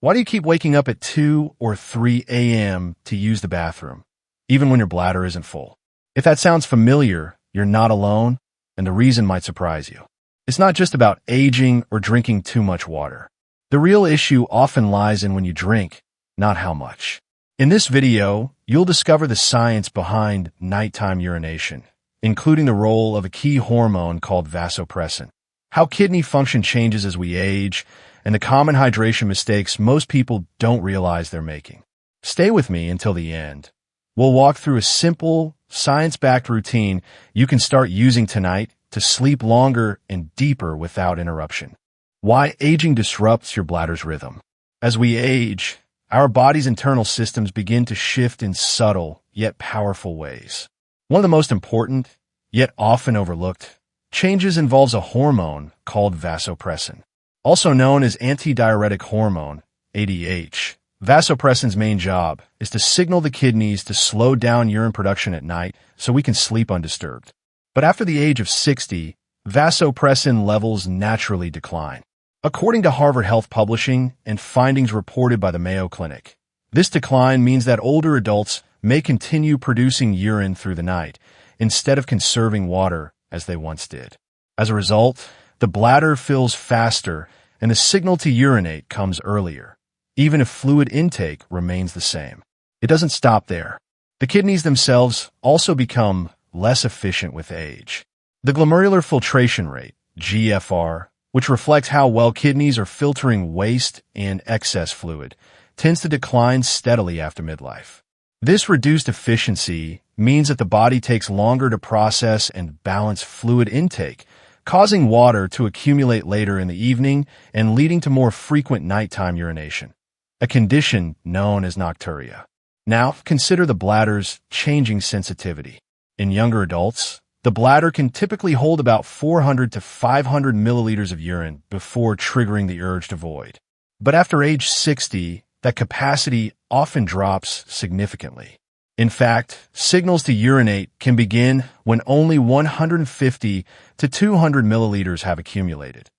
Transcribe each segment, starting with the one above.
Why do you keep waking up at 2 or 3 a.m. to use the bathroom, even when your bladder isn't full? If that sounds familiar, you're not alone, and the reason might surprise you. It's not just about aging or drinking too much water. The real issue often lies in when you drink, not how much. In this video, you'll discover the science behind nighttime urination, including the role of a key hormone called vasopressin, how kidney function changes as we age, and the common hydration mistakes most people don't realize they're making. Stay with me until the end. We'll walk through a simple, science-backed routine you can start using tonight to sleep longer and deeper without interruption. Why aging disrupts your bladder's rhythm. As we age, our body's internal systems begin to shift in subtle, yet powerful ways. One of the most important, yet often overlooked, changes involves a hormone called vasopressin. Also known as antidiuretic hormone, ADH, vasopressin's main job is to signal the kidneys to slow down urine production at night so we can sleep undisturbed. But after the age of 60, vasopressin levels naturally decline. According to Harvard Health Publishing and findings reported by the Mayo Clinic, this decline means that older adults may continue producing urine through the night instead of conserving water as they once did. As a result, the bladder fills faster and the signal to urinate comes earlier, even if fluid intake remains the same. It doesn't stop there. The kidneys themselves also become less efficient with age. The glomerular filtration rate, GFR, which reflects how well kidneys are filtering waste and excess fluid, tends to decline steadily after midlife. This reduced efficiency means that the body takes longer to process and balance fluid intake, causing water to accumulate later in the evening and leading to more frequent nighttime urination, a condition known as nocturia. Now, consider the bladder's changing sensitivity. In younger adults, the bladder can typically hold about 400 to 500 milliliters of urine before triggering the urge to void. But after age 60, that capacity often drops significantly. In fact, signals to urinate can begin when only 150 to 200 milliliters have accumulated,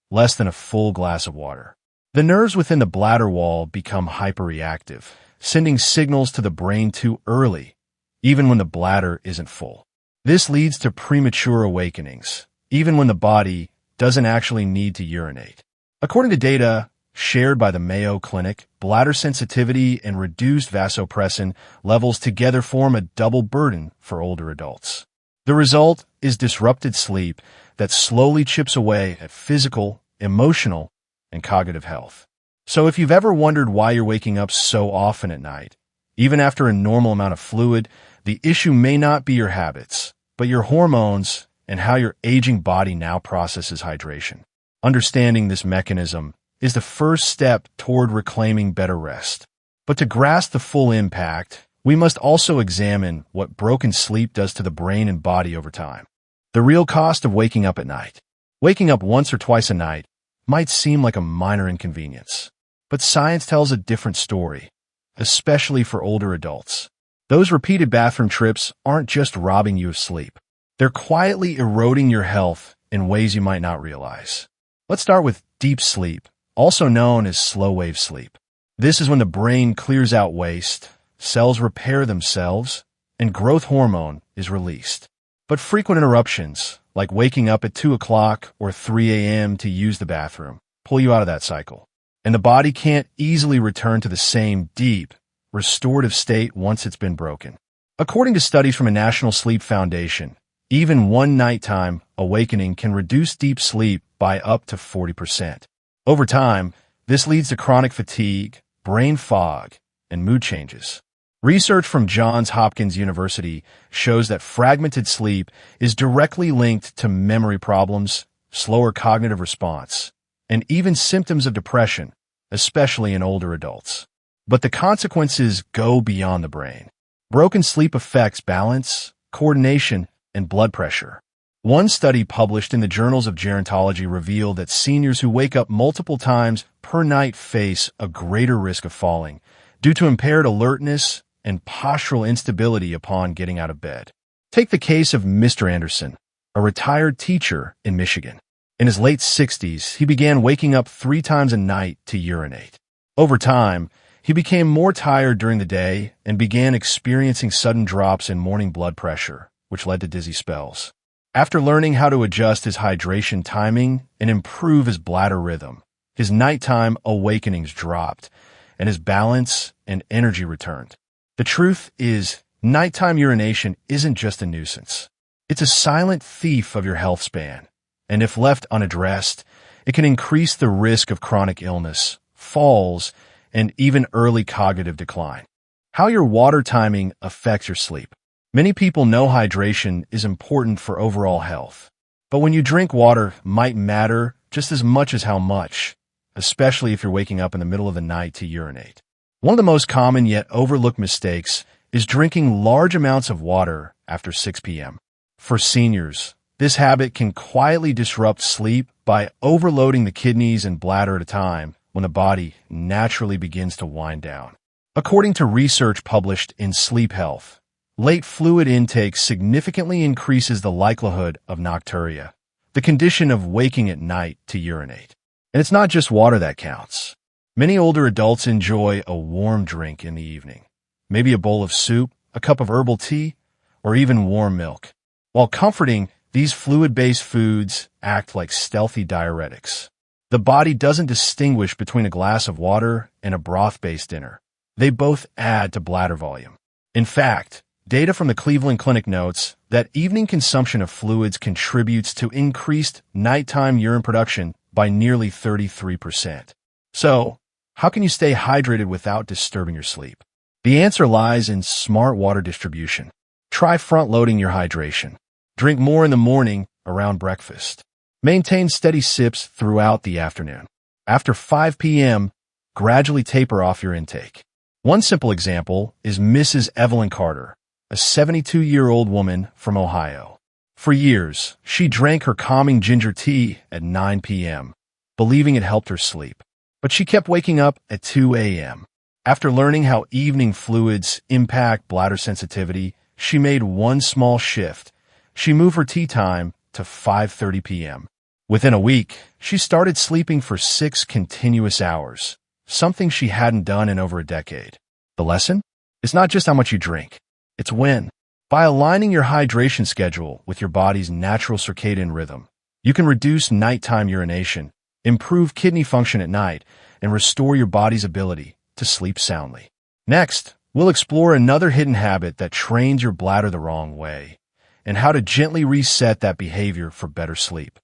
less than a full glass of water. The nerves within the bladder wall become hyperreactive, sending signals to the brain too early, even when the bladder isn't full. This leads to premature awakenings, even when the body doesn't actually need to urinate. According to data shared by the Mayo Clinic, bladder sensitivity and reduced vasopressin levels together form a double burden for older adults. The result is disrupted sleep that slowly chips away at physical, emotional, and cognitive health. So if you've ever wondered why you're waking up so often at night, even after a normal amount of fluid, the issue may not be your habits, but your hormones and how your aging body now processes hydration. Understanding this mechanism is the first step toward reclaiming better rest. But to grasp the full impact, we must also examine what broken sleep does to the brain and body over time. The real cost of waking up at night. Waking up once or twice a night might seem like a minor inconvenience, but science tells a different story, especially for older adults. Those repeated bathroom trips aren't just robbing you of sleep. They're quietly eroding your health in ways you might not realize. Let's start with deep sleep, also known as slow-wave sleep. This is when the brain clears out waste, cells repair themselves, and growth hormone is released. But frequent interruptions, like waking up at 2 o'clock or 3 a.m. to use the bathroom, pull you out of that cycle. And the body can't easily return to the same deep, restorative state once it's been broken. According to studies from a National Sleep Foundation, even one nighttime awakening can reduce deep sleep by up to 40%. Over time, this leads to chronic fatigue, brain fog, and mood changes. Research from Johns Hopkins University shows that fragmented sleep is directly linked to memory problems, slower cognitive response, and even symptoms of depression, especially in older adults. But the consequences go beyond the brain. Broken sleep affects balance, coordination, and blood pressure. One study published in the Journals of Gerontology revealed that seniors who wake up multiple times per night face a greater risk of falling due to impaired alertness and postural instability upon getting out of bed. Take the case of Mr. Anderson, a retired teacher in Michigan. In his late 60s, he began waking up 3 times a night to urinate. Over time, he became more tired during the day and began experiencing sudden drops in morning blood pressure, which led to dizzy spells. After learning how to adjust his hydration timing and improve his bladder rhythm, his nighttime awakenings dropped, and his balance and energy returned. The truth is, nighttime urination isn't just a nuisance. It's a silent thief of your health span, and if left unaddressed, it can increase the risk of chronic illness, falls, and even early cognitive decline. How your water timing affects your sleep. Many people know hydration is important for overall health, but when you drink water might matter just as much as how much, especially if you're waking up in the middle of the night to urinate. One of the most common yet overlooked mistakes is drinking large amounts of water after 6 p.m. For seniors, this habit can quietly disrupt sleep by overloading the kidneys and bladder at a time when the body naturally begins to wind down. According to research published in Sleep Health, late fluid intake significantly increases the likelihood of nocturia, the condition of waking at night to urinate. And it's not just water that counts. Many older adults enjoy a warm drink in the evening, maybe a bowl of soup, a cup of herbal tea, or even warm milk. While comforting, these fluid-based foods act like stealthy diuretics. The body doesn't distinguish between a glass of water and a broth-based dinner. They both add to bladder volume. In fact, data from the Cleveland Clinic notes that evening consumption of fluids contributes to increased nighttime urine production by nearly 33%. So, how can you stay hydrated without disturbing your sleep? The answer lies in smart water distribution. Try front-loading your hydration. Drink more in the morning around breakfast. Maintain steady sips throughout the afternoon. After 5 p.m., gradually taper off your intake. One simple example is Mrs. Evelyn Carter, a 72-year-old woman from Ohio. For years, she drank her calming ginger tea at 9 p.m., believing it helped her sleep. But she kept waking up at 2 a.m. After learning how evening fluids impact bladder sensitivity, she made one small shift. She moved her tea time to 5:30 p.m. Within a week, she started sleeping for 6 continuous hours, something she hadn't done in over a decade. The lesson? It's not just how much you drink, it's when. By aligning your hydration schedule with your body's natural circadian rhythm, you can reduce nighttime urination, improve kidney function at night, and restore your body's ability to sleep soundly. Next, we'll explore another hidden habit that trains your bladder the wrong way, and how to gently reset that behavior for better sleep.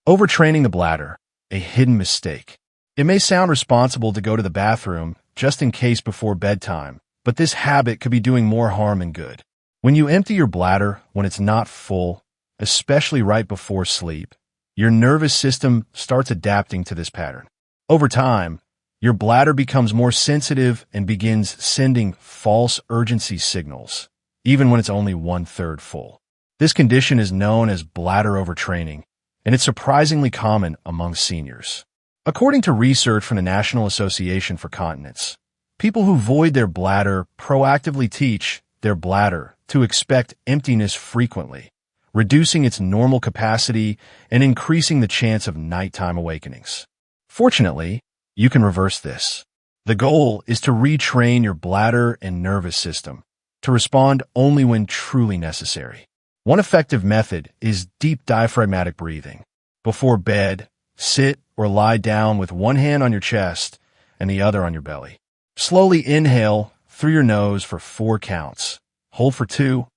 Overtraining the bladder, a hidden mistake. It may sound responsible to go to the bathroom just in case before bedtime, but this habit could be doing more harm than good. When you empty your bladder when it's not full, especially right before sleep, your nervous system starts adapting to this pattern. Over time, your bladder becomes more sensitive and begins sending false urgency signals, even when it's only 1/3 full. This condition is known as bladder overtraining, and it's surprisingly common among seniors. According to research from the National Association for Continence, people who void their bladder proactively teach their bladder to expect emptiness frequently, reducing its normal capacity and increasing the chance of nighttime awakenings. Fortunately, you can reverse this. The goal is to retrain your bladder and nervous system to respond only when truly necessary. One effective method is deep diaphragmatic breathing. Before bed, sit or lie down with one hand on your chest and the other on your belly. Slowly inhale through your nose for 4 counts, hold for 2,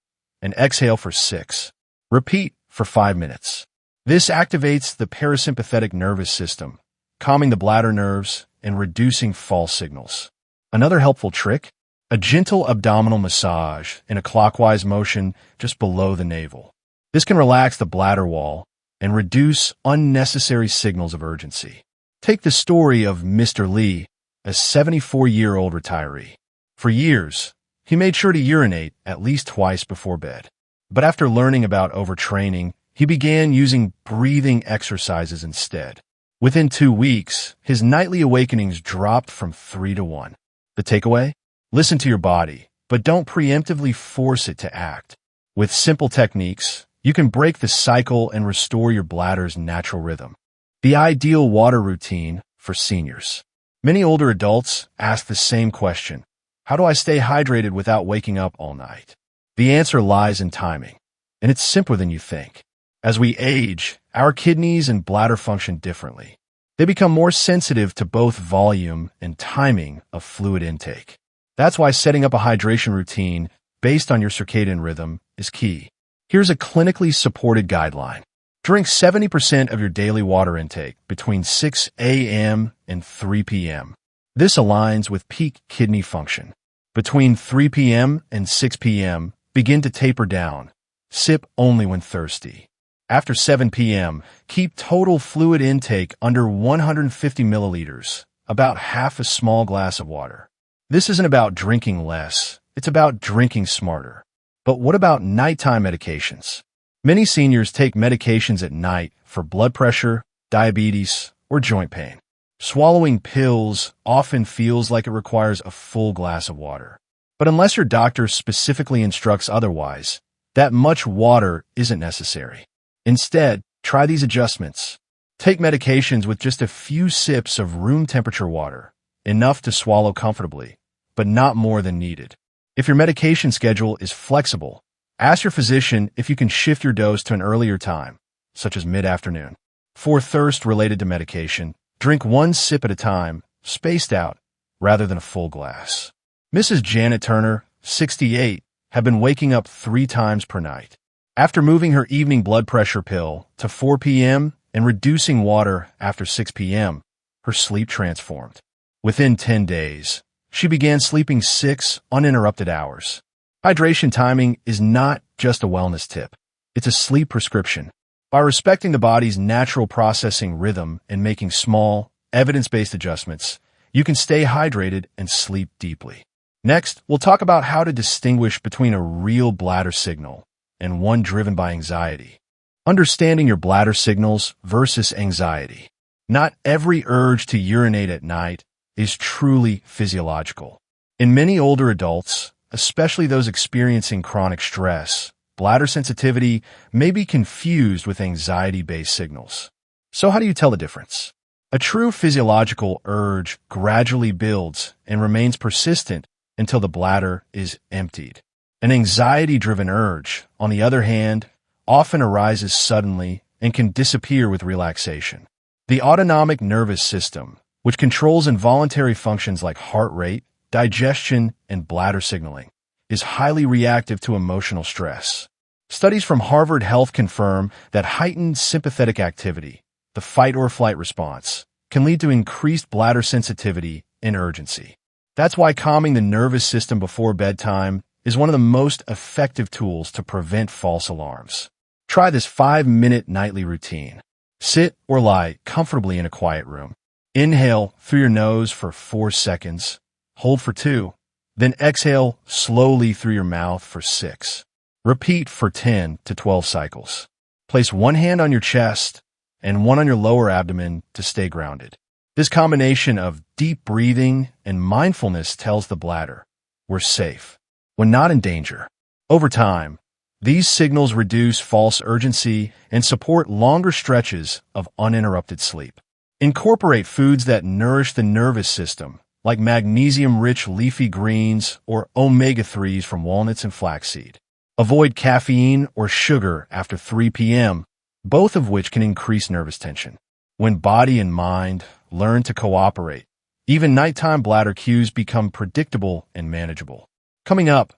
and exhale for 6. Repeat for 5 minutes. This activates the parasympathetic nervous system, calming the bladder nerves and reducing false signals. Another helpful trick? A gentle abdominal massage in a clockwise motion just below the navel. This can relax the bladder wall and reduce unnecessary signals of urgency. Take the story of Mr. Lee, a 74-year-old retiree. For years, he made sure to urinate at least twice before bed. But after learning about overtraining, he began using breathing exercises instead. Within 2 weeks, his nightly awakenings dropped from 3 to 1. The takeaway? Listen to your body, but don't preemptively force it to act. With simple techniques, you can break the cycle and restore your bladder's natural rhythm. The ideal water routine for seniors. Many older adults ask the same question: how do I stay hydrated without waking up all night? The answer lies in timing, and it's simpler than you think. As we age, our kidneys and bladder function differently. They become more sensitive to both volume and timing of fluid intake. That's why setting up a hydration routine based on your circadian rhythm is key. Here's a clinically supported guideline. Drink 70% of your daily water intake between 6 a.m. and 3 p.m. This aligns with peak kidney function. Between 3 p.m. and 6 p.m., begin to taper down. Sip only when thirsty. After 7 p.m., keep total fluid intake under 150 milliliters, about half a small glass of water. This isn't about drinking less, it's about drinking smarter. But what about nighttime medications? Many seniors take medications at night for blood pressure, diabetes, or joint pain. Swallowing pills often feels like it requires a full glass of water. But unless your doctor specifically instructs otherwise, that much water isn't necessary. Instead, try these adjustments. Take medications with just a few sips of room temperature water, enough to swallow comfortably, but not more than needed. If your medication schedule is flexible, ask your physician if you can shift your dose to an earlier time, such as mid-afternoon. For thirst related to medication, drink one sip at a time, spaced out, rather than a full glass. Mrs. Janet Turner, 68, had been waking up 3 times per night. After moving her evening blood pressure pill to 4 p.m. and reducing water after 6 p.m., her sleep transformed. Within 10 days, she began sleeping 6 uninterrupted hours. Hydration timing is not just a wellness tip. It's a sleep prescription. By respecting the body's natural processing rhythm and making small, evidence-based adjustments, you can stay hydrated and sleep deeply. Next, we'll talk about how to distinguish between a real bladder signal and one driven by anxiety. Understanding your bladder signals versus anxiety. Not every urge to urinate at night is truly physiological. In many older adults, especially those experiencing chronic stress, bladder sensitivity may be confused with anxiety-based signals. So how do you tell the difference? A true physiological urge gradually builds and remains persistent until the bladder is emptied. An anxiety-driven urge, on the other hand, often arises suddenly and can disappear with relaxation. The autonomic nervous system, which controls involuntary functions like heart rate, digestion, and bladder signaling, is highly reactive to emotional stress. Studies from Harvard Health confirm that heightened sympathetic activity, the fight-or-flight response, can lead to increased bladder sensitivity and urgency. That's why calming the nervous system before bedtime is one of the most effective tools to prevent false alarms. Try this 5-minute nightly routine. Sit or lie comfortably in a quiet room. Inhale through your nose for 4 seconds. Hold for 2. Then exhale slowly through your mouth for 6. Repeat for 10 to 12 cycles. Place one hand on your chest and one on your lower abdomen to stay grounded. This combination of deep breathing and mindfulness tells the bladder, we're safe. We're not in danger. Over time, these signals reduce false urgency and support longer stretches of uninterrupted sleep. Incorporate foods that nourish the nervous system, like magnesium-rich leafy greens or omega-3s from walnuts and flaxseed. Avoid caffeine or sugar after 3 p.m., both of which can increase nervous tension. When body and mind learn to cooperate, even nighttime bladder cues become predictable and manageable. Coming up,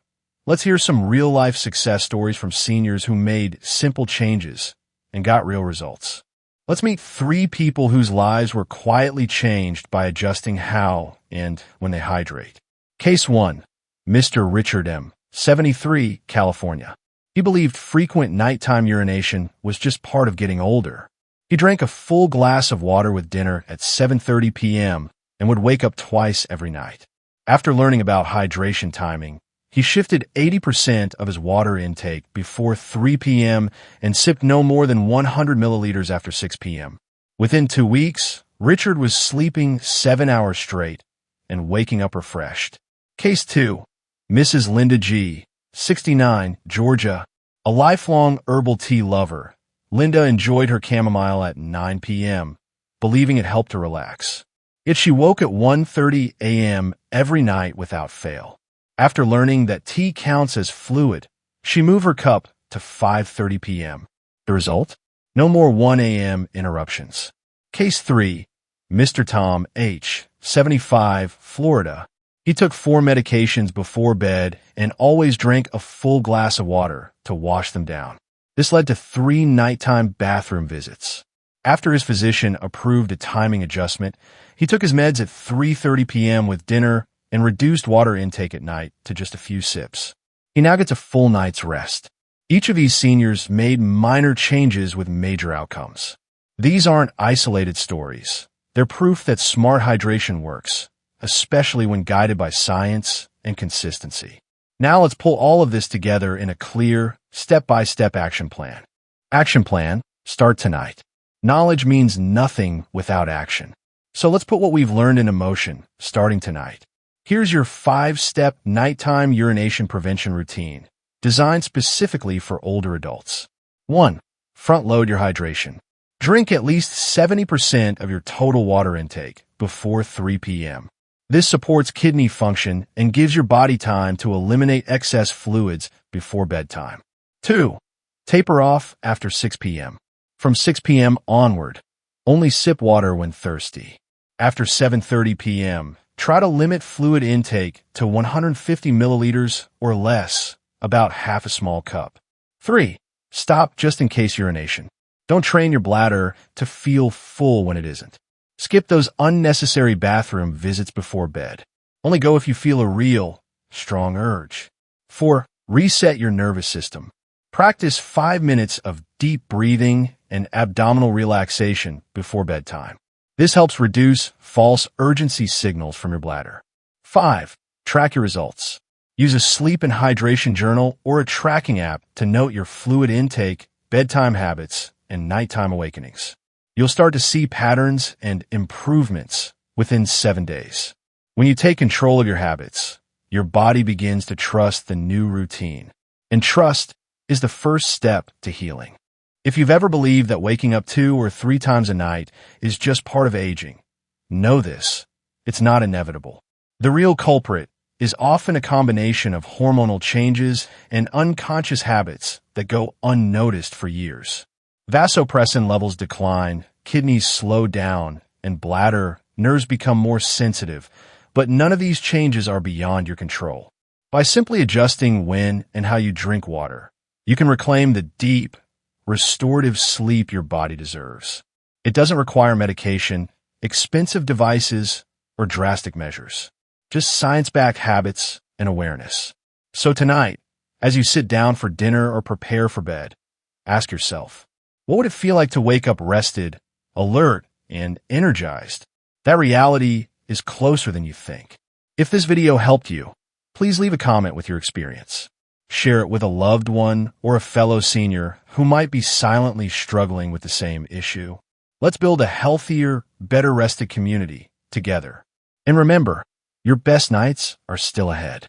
let's hear some real-life success stories from seniors who made simple changes and got real results. Let's meet 3 people whose lives were quietly changed by adjusting how and when they hydrate. Case 1. Mr. Richard M., 73, California. He believed frequent nighttime urination was just part of getting older. He drank a full glass of water with dinner at 7:30 p.m. and would wake up twice every night. After learning about hydration timing, he shifted 80% of his water intake before 3 p.m. and sipped no more than 100 milliliters after 6 p.m. Within 2 weeks, Richard was sleeping 7 hours straight and waking up refreshed. Case 2. Mrs. Linda G., 69, Georgia. A lifelong herbal tea lover, Linda enjoyed her chamomile at 9 p.m., believing it helped her relax. Yet she woke at 1:30 a.m. every night without fail. After learning that tea counts as fluid, she moved her cup to 5:30 p.m. The result? No more 1 a.m. interruptions. Case 3. Mr. Tom H., 75, Florida. He took 4 medications before bed and always drank a full glass of water to wash them down. This led to 3 nighttime bathroom visits. After his physician approved a timing adjustment, he took his meds at 3:30 p.m. with dinner and reduced water intake at night to just a few sips. He now gets a full night's rest. Each of these seniors made minor changes with major outcomes. These aren't isolated stories. They're proof that smart hydration works, especially when guided by science and consistency. Now let's pull all of this together in a clear, step-by-step action plan. Action plan: start tonight. Knowledge means nothing without action. So let's put what we've learned into motion, starting tonight. Here's your 5-step nighttime urination prevention routine, designed specifically for older adults. 1. Front-load your hydration. Drink at least 70% of your total water intake before 3 p.m. This supports kidney function and gives your body time to eliminate excess fluids before bedtime. 2. Taper off after 6 p.m. From 6 p.m. onward, only sip water when thirsty. After 7:30 p.m., try to limit fluid intake to 150 milliliters or less, about half a small cup. 3. Stop just in case urination. Don't train your bladder to feel full when it isn't. Skip those unnecessary bathroom visits before bed. Only go if you feel a real, strong urge. 4. Reset your nervous system. Practice 5 minutes of deep breathing and abdominal relaxation before bedtime. This helps reduce false urgency signals from your bladder. 5. Track your results. Use a sleep and hydration journal or a tracking app to note your fluid intake, bedtime habits, and nighttime awakenings. You'll start to see patterns and improvements within 7 days. When you take control of your habits, your body begins to trust the new routine. And trust is the first step to healing. If you've ever believed that waking up 2 or 3 times a night is just part of aging, know this: it's not inevitable. The real culprit is often a combination of hormonal changes and unconscious habits that go unnoticed for years. Vasopressin levels decline, kidneys slow down, and bladder nerves become more sensitive, but none of these changes are beyond your control. By simply adjusting when and how you drink water, you can reclaim the deep, restorative sleep your body deserves. It doesn't require medication, expensive devices, or drastic measures. Just science-backed habits and awareness. So tonight, as you sit down for dinner or prepare for bed, ask yourself, what would it feel like to wake up rested, alert, and energized? That reality is closer than you think. If this video helped you, please leave a comment with your experience. Share it with a loved one or a fellow senior who might be silently struggling with the same issue. Let's build a healthier, better rested community together. And remember, your best nights are still ahead.